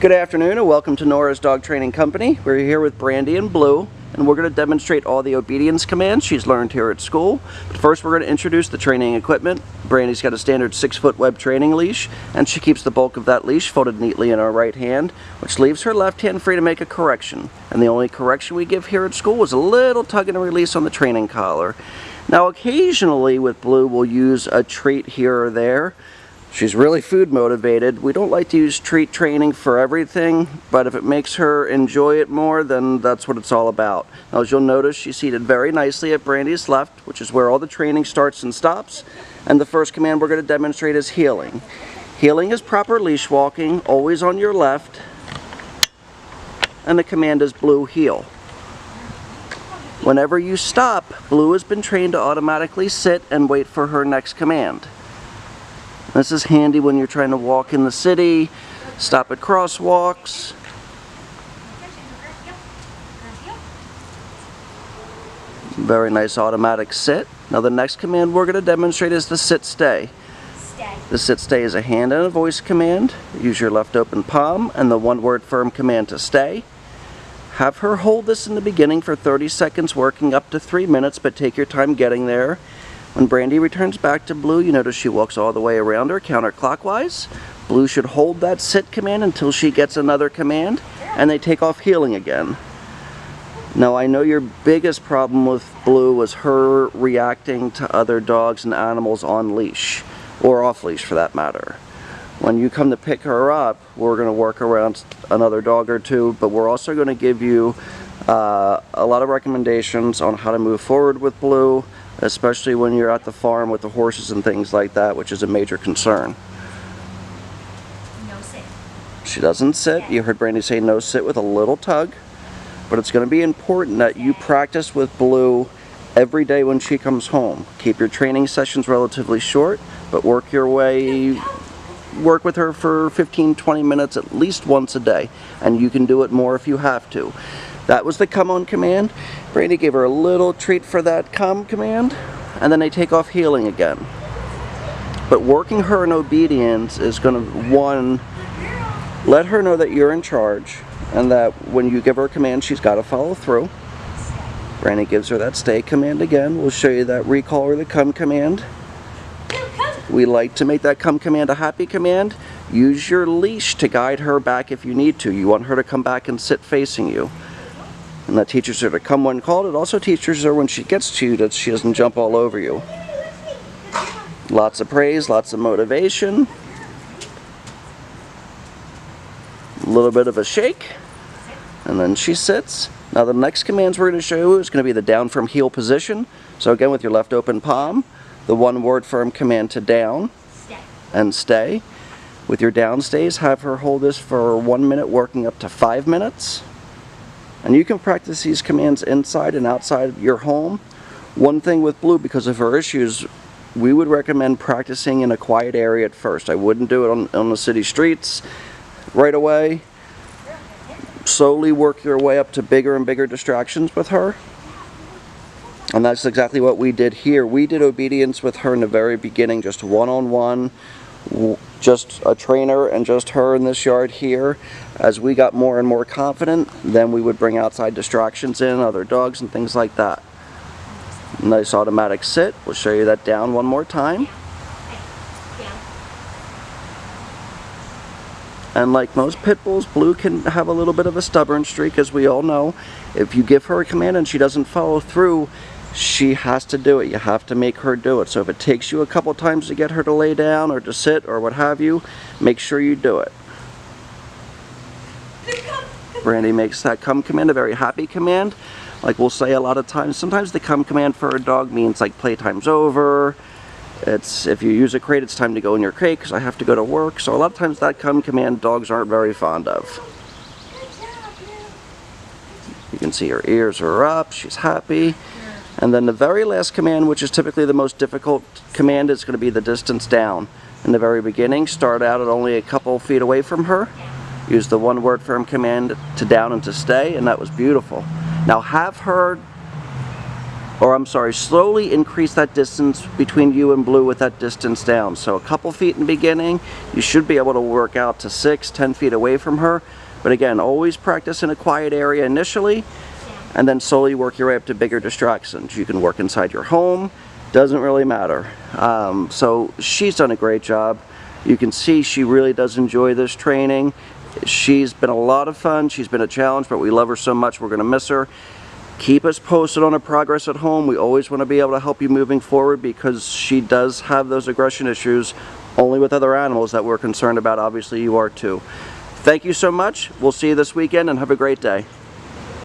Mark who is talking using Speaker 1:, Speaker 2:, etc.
Speaker 1: Good afternoon and welcome to Nora's Dog Training Company. We're here with Brandy and Blue and we're going to demonstrate all the obedience commands she's learned here at school. But first we're going to introduce the training equipment. Brandy's got a standard 6-foot web training leash and she keeps the bulk of that leash folded neatly in her right hand, which leaves her left hand free to make a correction. And the only correction we give here at school is a little tug and a release on the training collar. Now occasionally with Blue we'll use a treat here or there. She's really food motivated. We don't like to use treat training for everything, but if it makes her enjoy it more, then that's what it's all about. Now as you'll notice, she's seated very nicely at Brandy's left, which is where all the training starts and stops. And the first command we're going to demonstrate is heeling. Heeling is proper leash walking, always on your left. And the command is Blue heel. Whenever you stop, Blue has been trained to automatically sit and wait for her next command. This is handy when you're trying to walk in the city, stop at crosswalks. Very nice automatic sit. Now the next command we're going to demonstrate is the sit-stay. The sit-stay is a hand and a voice command. Use your left open palm and the one-word firm command to stay. Have her hold this in the beginning for 30 seconds, working up to 3 minutes, but take your time getting there. When Brandy returns back to Blue, you notice she walks all the way around her counterclockwise. Blue should hold that sit command until she gets another command, and they take off heeling again. Now I know your biggest problem with Blue was her reacting to other dogs and animals on leash, or off leash for that matter. When you come to pick her up, we're going to work around another dog or two, but we're also going to give you a lot of recommendations on how to move forward with Blue, especially when you're at the farm with the horses and things like that, which is a major concern.
Speaker 2: No sit.
Speaker 1: She doesn't sit. You heard Brandy say no sit with a little tug, but it's going to be important that you practice with Blue every day when she comes home. Keep your training sessions relatively short, but work with her for 15-20 minutes at least once a day, and you can do it more if you have to. That was the come on command. Brandy gave her a little treat for that come command, and then they take off heeling again. But working her in obedience is going to, one, let her know that you're in charge, and that when you give her a command, she's got to follow through. Brandy gives her that stay command again. We'll show you that recall or the come command. We like to make that come command a happy command. Use your leash to guide her back if you need to. You want her to come back and sit facing you. And that teaches her to come when called. It also teaches her when she gets to you that she doesn't jump all over you. Lots of praise, lots of motivation. A little bit of a shake. And then she sits. Now the next commands we're going to show you is going to be the down from heel position. So again with your left open palm, the one-word firm command to down and stay. With your down stays, have her hold this for 1 minute, working up to 5 minutes. And you can practice these commands inside and outside your home. One thing with Blue, because of her issues, we would recommend practicing in a quiet area at first. I wouldn't do it on the city streets right away. Slowly work your way up to bigger and bigger distractions with her. And that's exactly what we did here. We did obedience with her in the very beginning, just one-on-one, just a trainer and just her in this yard here. As we got more and more confident, then we would bring outside distractions in, other dogs and things like that. Nice automatic sit. We'll show you that down one more time. And like most pit bulls, Blue can have a little bit of a stubborn streak, as we all know. If you give her a command and she doesn't follow through, she has to do it. You have to make her do it. So if it takes you a couple times to get her to lay down or to sit or what have you, make sure you do it. Brandy makes that come command a very happy command. Like we'll say a lot of times, sometimes the come command for a dog means like playtime's over. It's if you use a crate, it's time to go in your crate because I have to go to work. So a lot of times that come command dogs aren't very fond of. You can see her ears are up, she's happy. And then the very last command, which is typically the most difficult command, is going to be the distance down. In the very beginning, start out at only a couple feet away from her. Use the one-word firm command to down and to stay, and that was beautiful. Now have her or I'm sorry, slowly increase that distance between you and Blue with that distance down. So a couple feet in the beginning, you should be able to work out to 6, 10 feet away from her. But again, always practice in a quiet area initially, and then slowly work your way up to bigger distractions. You can work inside your home, doesn't really matter. So she's done a great job. You can see she really does enjoy this training. She's been a lot of fun, she's been a challenge, but we love her so much, we're gonna miss her. Keep us posted on her progress at home. We always want to be able to help you moving forward, because she does have those aggression issues only with other animals that we're concerned about. Obviously you are too. Thank you so much. We'll see you this weekend and have a great day.